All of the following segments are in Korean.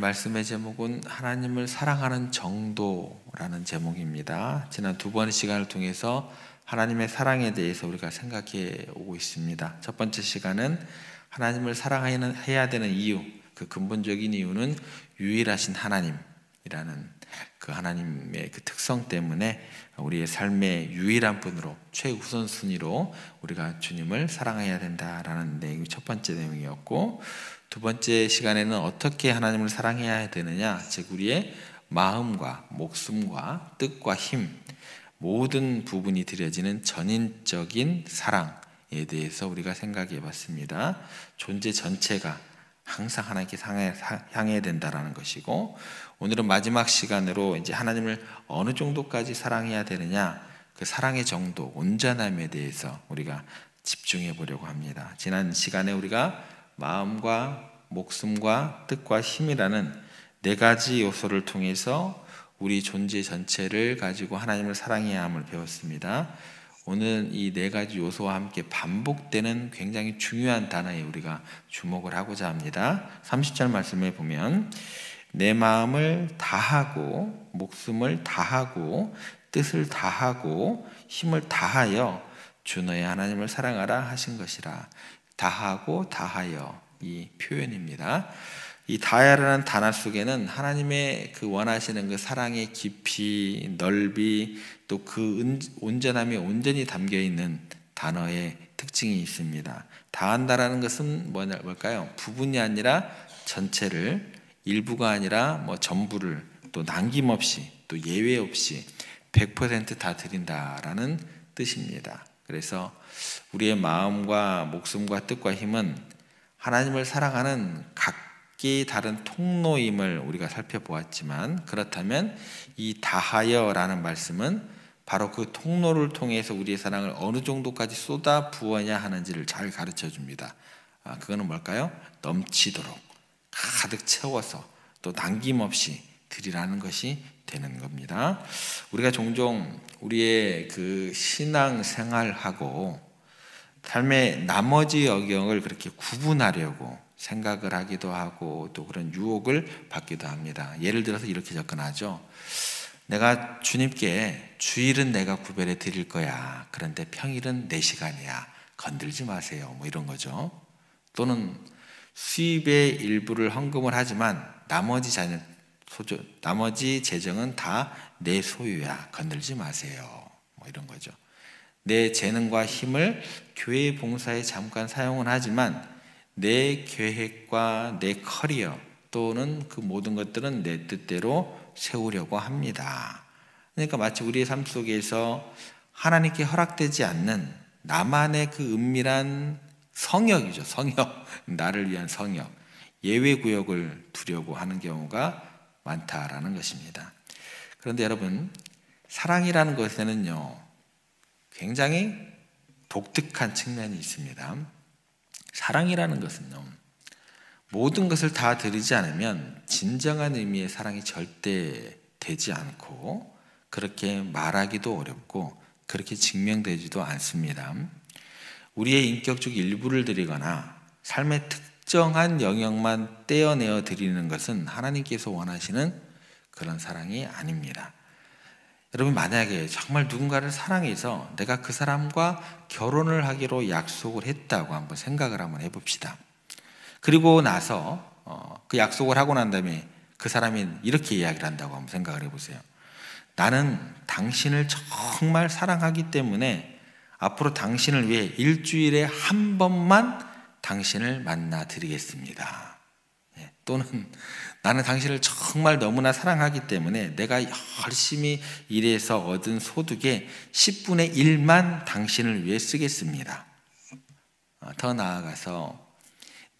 말씀의 제목은 하나님을 사랑하는 정도라는 제목입니다. 지난 두 번의 시간을 통해서 하나님의 사랑에 대해서 우리가 생각해 오고 있습니다. 첫 번째 시간은 하나님을 사랑해야 되는 이유, 그 근본적인 이유는 유일하신 하나님이라는 그 하나님의 그 특성 때문에 우리의 삶의 유일한 분으로, 최우선순위로 우리가 주님을 사랑해야 된다라는 내용이 첫 번째 내용이었고, 두 번째 시간에는 어떻게 하나님을 사랑해야 되느냐, 즉 우리의 마음과 목숨과 뜻과 힘, 모든 부분이 들여지는 전인적인 사랑에 대해서 우리가 생각해 봤습니다. 존재 전체가 항상 하나님께 향해야 된다라는 것이고, 오늘은 마지막 시간으로 이제 하나님을 어느 정도까지 사랑해야 되느냐, 그 사랑의 정도, 온전함에 대해서 우리가 집중해 보려고 합니다. 지난 시간에 우리가 마음과 목숨과 뜻과 힘이라는 네 가지 요소를 통해서 우리 존재 전체를 가지고 하나님을 사랑해야 함을 배웠습니다. 오늘 이 네 가지 요소와 함께 반복되는 굉장히 중요한 단어에 우리가 주목을 하고자 합니다. 30절 말씀에 보면 내 마음을 다하고 목숨을 다하고 뜻을 다하고 힘을 다하여 주 너의 하나님을 사랑하라 하신 것이라. 다하고 다하여, 이 표현입니다. 이 다하라는 단어 속에는 하나님의 그 원하시는 그 사랑의 깊이, 넓이, 또 그 온전함이 온전히 담겨 있는 단어의 특징이 있습니다. 다한다라는 것은 뭘까요? 부분이 아니라 전체를, 일부가 아니라 전부를, 또 남김없이, 또 예외 없이 100% 다 드린다라는 뜻입니다. 그래서 우리의 마음과 목숨과 뜻과 힘은 하나님을 사랑하는 각기 다른 통로임을 우리가 살펴보았지만, 그렇다면 이 다하여라는 말씀은 바로 그 통로를 통해서 우리의 사랑을 어느 정도까지 쏟아 부어야 하는지를 잘 가르쳐 줍니다. 그거는 뭘까요? 넘치도록 가득 채워서 또 남김없이 드리라는 것이 되는 겁니다. 우리가 종종 우리의 그 신앙 생활하고 삶의 나머지 영역을 그렇게 구분하려고 생각을 하기도 하고, 또 그런 유혹을 받기도 합니다. 예를 들어서 이렇게 접근하죠. 내가 주님께 주일은 내가 구별해 드릴 거야. 그런데 평일은 내 시간이야. 건들지 마세요. 이런 거죠. 또는 수입의 일부를 헌금을 하지만 나머지 재정은 다 내 소유야. 건들지 마세요. 이런 거죠. 내 재능과 힘을 교회 봉사에 잠깐 사용은 하지만 내 계획과 내 커리어 또는 그 모든 것들은 내 뜻대로 세우려고 합니다. 그러니까 마치 우리의 삶 속에서 하나님께 허락되지 않는 나만의 그 은밀한 성역이죠. 성역, 나를 위한 성역, 예외 구역을 두려고 하는 경우가 많다라는 것입니다. 그런데 여러분, 사랑이라는 것에는요, 굉장히 독특한 측면이 있습니다. 사랑이라는 것은요, 모든 것을 다 드리지 않으면 진정한 의미의 사랑이 절대 되지 않고, 그렇게 말하기도 어렵고 그렇게 증명되지도 않습니다. 우리의 인격적 일부를 드리거나 삶의 특정한 영역만 떼어내어 드리는 것은 하나님께서 원하시는 그런 사랑이 아닙니다. 여러분, 만약에 정말 누군가를 사랑해서 내가 그 사람과 결혼을 하기로 약속을 했다고 한번 생각을 한번 해봅시다. 그리고 나서 그 약속을 하고 난 다음에 그 사람이 이렇게 이야기를 한다고 한번 생각을 해보세요. 나는 당신을 정말 사랑하기 때문에 앞으로 당신을 위해 일주일에 한 번만 당신을 만나 드리겠습니다. 또는 나는 당신을 정말 너무나 사랑하기 때문에 내가 열심히 일해서 얻은 소득의 10분의 1만 당신을 위해 쓰겠습니다. 더 나아가서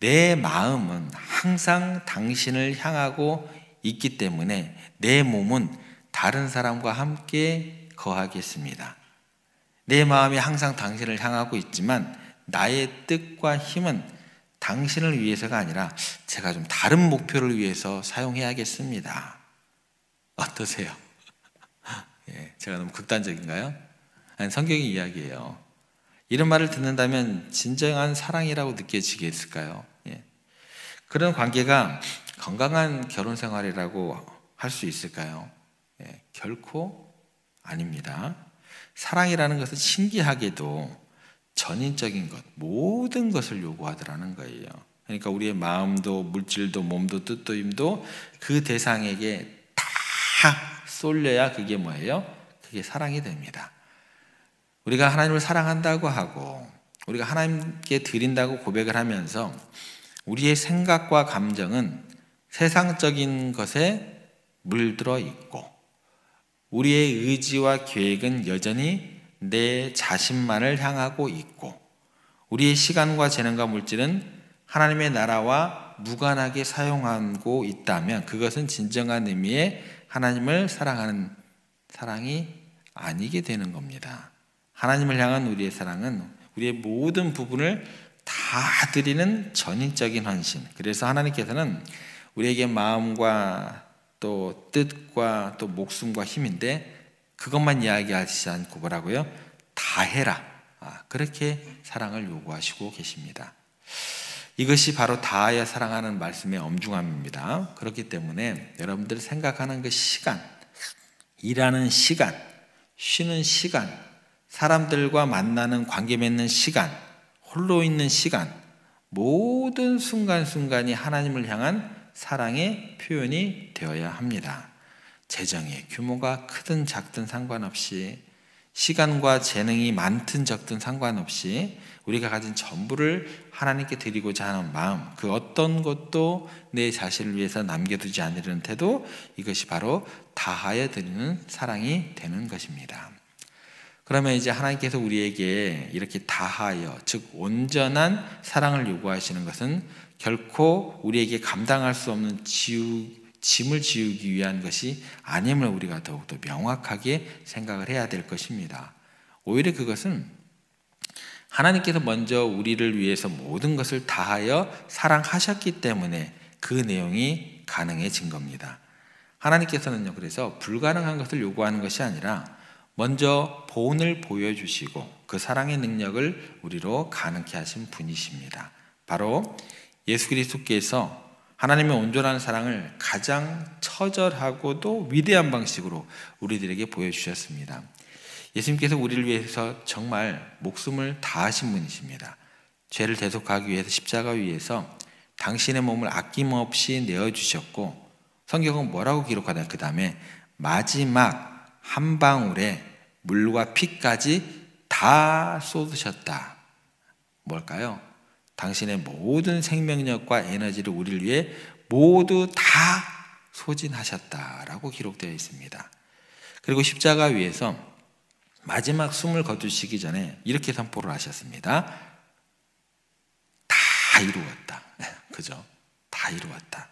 내 마음은 항상 당신을 향하고 있기 때문에 내 몸은 다른 사람과 함께 거하겠습니다. 내 마음이 항상 당신을 향하고 있지만 나의 뜻과 힘은 당신을 위해서가 아니라 제가 좀 다른 목표를 위해서 사용해야겠습니다. 어떠세요? 제가 너무 극단적인가요? 아니, 성경의 이야기예요. 이런 말을 듣는다면 진정한 사랑이라고 느껴지겠을까요? 그런 관계가 건강한 결혼 생활이라고 할 수 있을까요? 결코 아닙니다. 사랑이라는 것은 신기하게도 전인적인 것, 모든 것을 요구하더라는 거예요. 그러니까 우리의 마음도 물질도 몸도 뜻도 힘도 그 대상에게 다 쏠려야 그게 뭐예요? 그게 사랑이 됩니다. 우리가 하나님을 사랑한다고 하고 우리가 하나님께 드린다고 고백을 하면서 우리의 생각과 감정은 세상적인 것에 물들어 있고 우리의 의지와 계획은 여전히 내 자신만을 향하고 있고 우리의 시간과 재능과 물질은 하나님의 나라와 무관하게 사용하고 있다면 그것은 진정한 의미의 하나님을 사랑하는 사랑이 아니게 되는 겁니다. 하나님을 향한 우리의 사랑은 우리의 모든 부분을 다 드리는 전인적인 헌신. 그래서 하나님께서는 우리에게 마음과 또 뜻과 또 목숨과 힘인데 그것만 이야기하시지 않고 뭐라고요? 다 해라. 그렇게 사랑을 요구하시고 계십니다. 이것이 바로 다하여 사랑하는 말씀의 엄중함입니다. 그렇기 때문에 여러분들 생각하는 그 시간, 일하는 시간, 쉬는 시간, 사람들과 만나는 관계 맺는 시간, 홀로 있는 시간, 모든 순간순간이 하나님을 향한 사랑의 표현이 되어야 합니다. 재정의 규모가 크든 작든 상관없이 시간과 재능이 많든 적든 상관없이 우리가 가진 전부를 하나님께 드리고자 하는 마음, 그 어떤 것도 내 자신을 위해서 남겨두지 않으려는 태도, 이것이 바로 다하여 드리는 사랑이 되는 것입니다. 그러면 이제 하나님께서 우리에게 이렇게 다하여, 즉 온전한 사랑을 요구하시는 것은 결코 우리에게 감당할 수 없는 짐을 지우기 위한 것이 아님을 우리가 더욱더 명확하게 생각을 해야 될 것입니다. 오히려 그것은 하나님께서 먼저 우리를 위해서 모든 것을 다하여 사랑하셨기 때문에 그 내용이 가능해진 겁니다. 하나님께서는요, 그래서 불가능한 것을 요구하는 것이 아니라 먼저 본을 보여주시고 그 사랑의 능력을 우리로 가능케 하신 분이십니다. 바로 예수 그리스도께서 하나님의 온전한 사랑을 가장 처절하고도 위대한 방식으로 우리들에게 보여주셨습니다. 예수님께서 우리를 위해서 정말 목숨을 다하신 분이십니다. 죄를 대속하기 위해서 십자가 위에서 당신의 몸을 아낌없이 내어주셨고 성경은 뭐라고 기록하나요? 그 다음에 마지막 한 방울의 물과 피까지 다 쏟으셨다. 뭘까요? 당신의 모든 생명력과 에너지를 우리를 위해 모두 다 소진하셨다라고 기록되어 있습니다. 그리고 십자가 위에서 마지막 숨을 거두시기 전에 이렇게 선포를 하셨습니다. 다 이루었다. 그죠? 다 이루었다.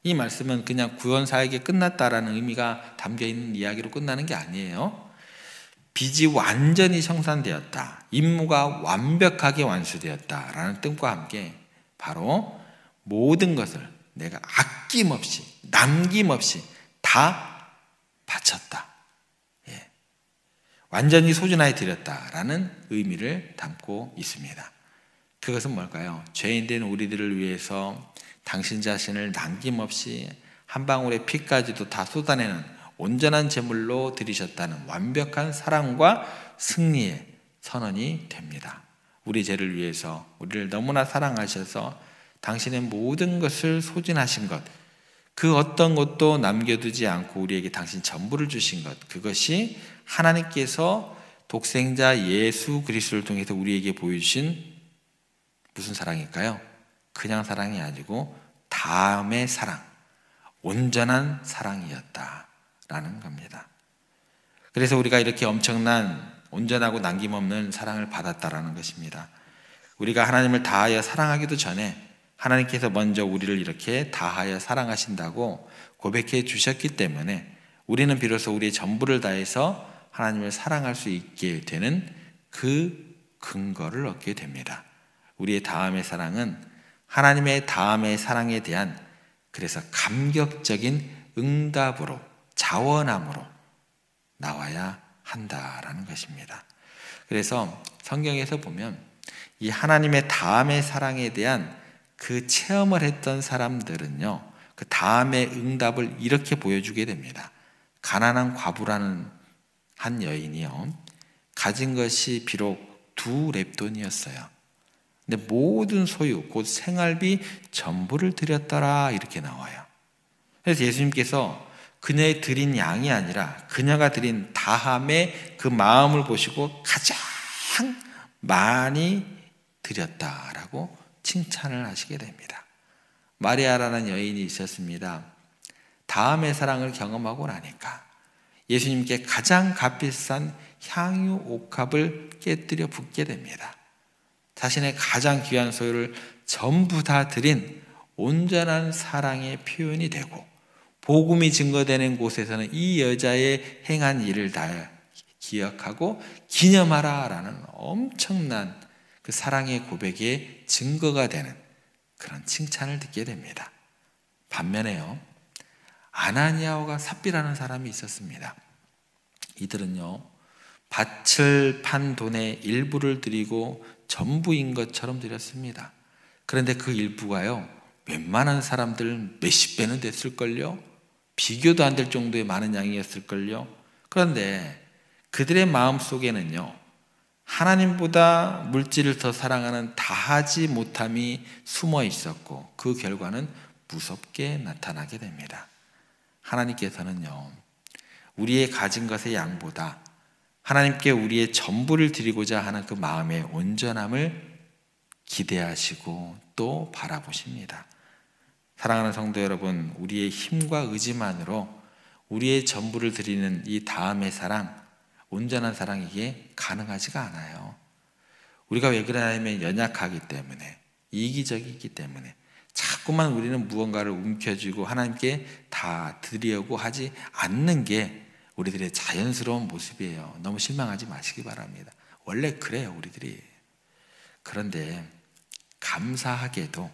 이 말씀은 그냥 구원 사역이 끝났다라는 의미가 담겨 있는 이야기로 끝나는 게 아니에요. 빚이 완전히 청산되었다. 임무가 완벽하게 완수되었다라는 뜻과 함께 바로 모든 것을 내가 아낌없이 남김없이 다 바쳤다. 완전히 소진하여 드렸다라는 의미를 담고 있습니다. 그것은 뭘까요? 죄인된 우리들을 위해서 당신 자신을 남김없이 한 방울의 피까지도 다 쏟아내는 온전한 제물로 드리셨다는 완벽한 사랑과 승리의 선언이 됩니다. 우리 죄를 위해서 우리를 너무나 사랑하셔서 당신의 모든 것을 소진하신 것, 그 어떤 것도 남겨두지 않고 우리에게 당신 전부를 주신 것, 그것이 하나님께서 독생자 예수 그리스도를 통해서 우리에게 보여주신 무슨 사랑일까요? 그냥 사랑이 아니고 다음의 사랑, 온전한 사랑이었다라는 겁니다. 그래서 우리가 이렇게 엄청난 온전하고 남김없는 사랑을 받았다라는 것입니다. 우리가 하나님을 다하여 사랑하기도 전에 하나님께서 먼저 우리를 이렇게 다하여 사랑하신다고 고백해 주셨기 때문에 우리는 비로소 우리의 전부를 다해서 하나님을 사랑할 수 있게 되는 그 근거를 얻게 됩니다. 우리의 다음의 사랑은 하나님의 다음의 사랑에 대한 그래서 감격적인 응답으로 자원함으로 나와야 한다라는 것입니다. 그래서 성경에서 보면 이 하나님의 다음의 사랑에 대한 그 체험을 했던 사람들은요, 그 다음에 응답을 이렇게 보여주게 됩니다. 가난한 과부라는 한 여인이요, 가진 것이 비록 2렙돈이었어요. 근데 모든 소유 곧 생활비 전부를 드렸더라 이렇게 나와요. 그래서 예수님께서 그녀의 드린 양이 아니라 그녀가 드린 다함의 그 마음을 보시고 가장 많이 드렸다라고 칭찬을 하시게 됩니다. 마리아라는 여인이 있었습니다. 다함의 사랑을 경험하고 나니까 예수님께 가장 값비싼 향유 옥합을 깨뜨려 붓게 됩니다. 자신의 가장 귀한 소유를 전부 다 드린 온전한 사랑의 표현이 되고, 복음이 증거되는 곳에서는 이 여자의 행한 일을 다 기억하고 기념하라 라는 엄청난 그 사랑의 고백의 증거가 되는 그런 칭찬을 듣게 됩니다. 반면에요, 아나니아와 삽비라는 사람이 있었습니다. 이들은요, 밭을 판 돈의 일부를 드리고 전부인 것처럼 드렸습니다. 그런데 그 일부가요, 웬만한 사람들 몇십 배는 됐을걸요? 비교도 안 될 정도의 많은 양이었을걸요? 그런데 그들의 마음속에는요, 하나님보다 물질을 더 사랑하는 다하지 못함이 숨어 있었고, 그 결과는 무섭게 나타나게 됩니다. 하나님께서는요, 우리의 가진 것의 양보다 하나님께 우리의 전부를 드리고자 하는 그 마음의 온전함을 기대하시고 또 바라보십니다. 사랑하는 성도 여러분, 우리의 힘과 의지만으로 우리의 전부를 드리는 이 다음의 사랑, 온전한 사랑, 이게 가능하지가 않아요. 우리가 왜 그러냐면 연약하기 때문에, 이기적이기 때문에 자꾸만 우리는 무언가를 움켜쥐고 하나님께 다 드리려고 하지 않는 게 우리들의 자연스러운 모습이에요. 너무 실망하지 마시기 바랍니다. 원래 그래요, 우리들이. 그런데 감사하게도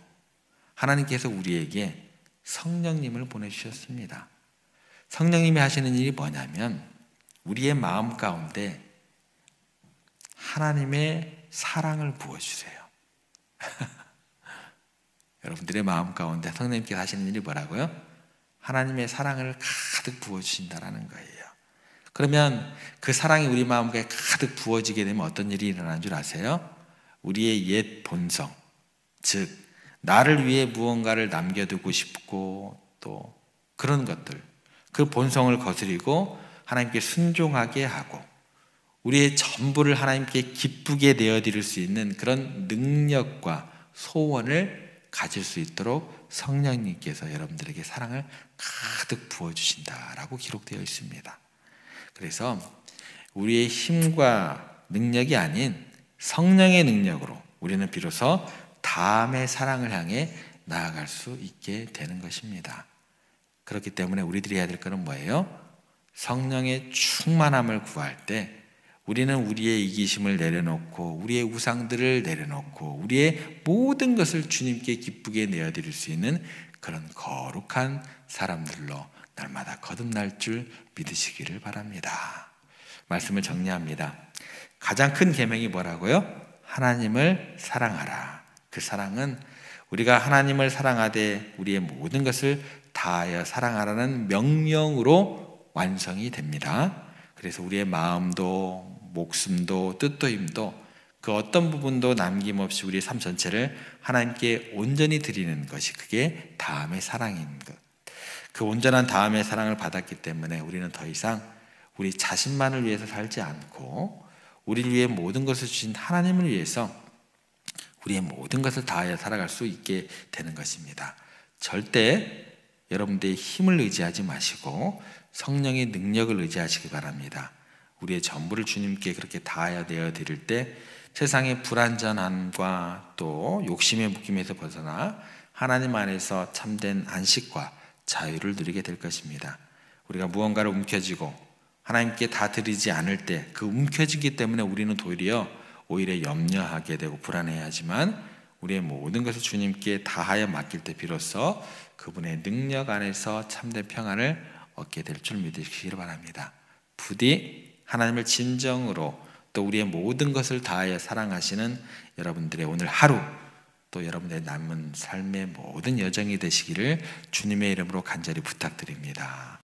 하나님께서 우리에게 성령님을 보내주셨습니다. 성령님이 하시는 일이 뭐냐면 우리의 마음 가운데 하나님의 사랑을 부어주세요. 여러분들의 마음 가운데 성령님께서 하시는 일이 뭐라고요? 하나님의 사랑을 가득 부어주신다는 거예요. 그러면 그 사랑이 우리 마음에 가득 부어지게 되면 어떤 일이 일어나는 줄 아세요? 우리의 옛 본성, 즉 나를 위해 무언가를 남겨두고 싶고 또 그런 것들, 그 본성을 거스리고 하나님께 순종하게 하고 우리의 전부를 하나님께 기쁘게 내어드릴 수 있는 그런 능력과 소원을 가질 수 있도록 성령님께서 여러분들에게 사랑을 가득 부어주신다라고 기록되어 있습니다. 그래서 우리의 힘과 능력이 아닌 성령의 능력으로 우리는 비로소 다음의 사랑을 향해 나아갈 수 있게 되는 것입니다. 그렇기 때문에 우리들이 해야 될 것은 뭐예요? 성령의 충만함을 구할 때 우리는 우리의 이기심을 내려놓고 우리의 우상들을 내려놓고 우리의 모든 것을 주님께 기쁘게 내어드릴 수 있는 그런 거룩한 사람들로 날마다 거듭날 줄 믿으시기를 바랍니다. 말씀을 정리합니다. 가장 큰 계명이 뭐라고요? 하나님을 사랑하라. 그 사랑은 우리가 하나님을 사랑하되 우리의 모든 것을 다하여 사랑하라는 명령으로 완성이 됩니다. 그래서 우리의 마음도 목숨도 뜻도 힘도 그 어떤 부분도 남김없이 우리의 삶 전체를 하나님께 온전히 드리는 것이 그게 다음의 사랑인 것. 그 온전한 다음의 사랑을 받았기 때문에 우리는 더 이상 우리 자신만을 위해서 살지 않고 우리를 위해 모든 것을 주신 하나님을 위해서 우리의 모든 것을 다하여 살아갈 수 있게 되는 것입니다. 절대 여러분들의 힘을 의지하지 마시고 성령의 능력을 의지하시기 바랍니다. 우리의 전부를 주님께 그렇게 다하여 내어드릴 때 세상의 불완전함과 또 욕심의 묶임에서 벗어나 하나님 안에서 참된 안식과 자유를 누리게 될 것입니다. 우리가 무언가를 움켜쥐고 하나님께 다 드리지 않을 때 그 움켜쥐기 때문에 우리는 오히려 염려하게 되고 불안해하지만 우리의 모든 것을 주님께 다하여 맡길 때 비로소 그분의 능력 안에서 참된 평안을 얻게 될 줄 믿으시기를 바랍니다. 부디 하나님을 진정으로 또 우리의 모든 것을 다하여 사랑하시는 여러분들의 오늘 하루 또 여러분의 남은 삶의 모든 여정이 되시기를 주님의 이름으로 간절히 부탁드립니다.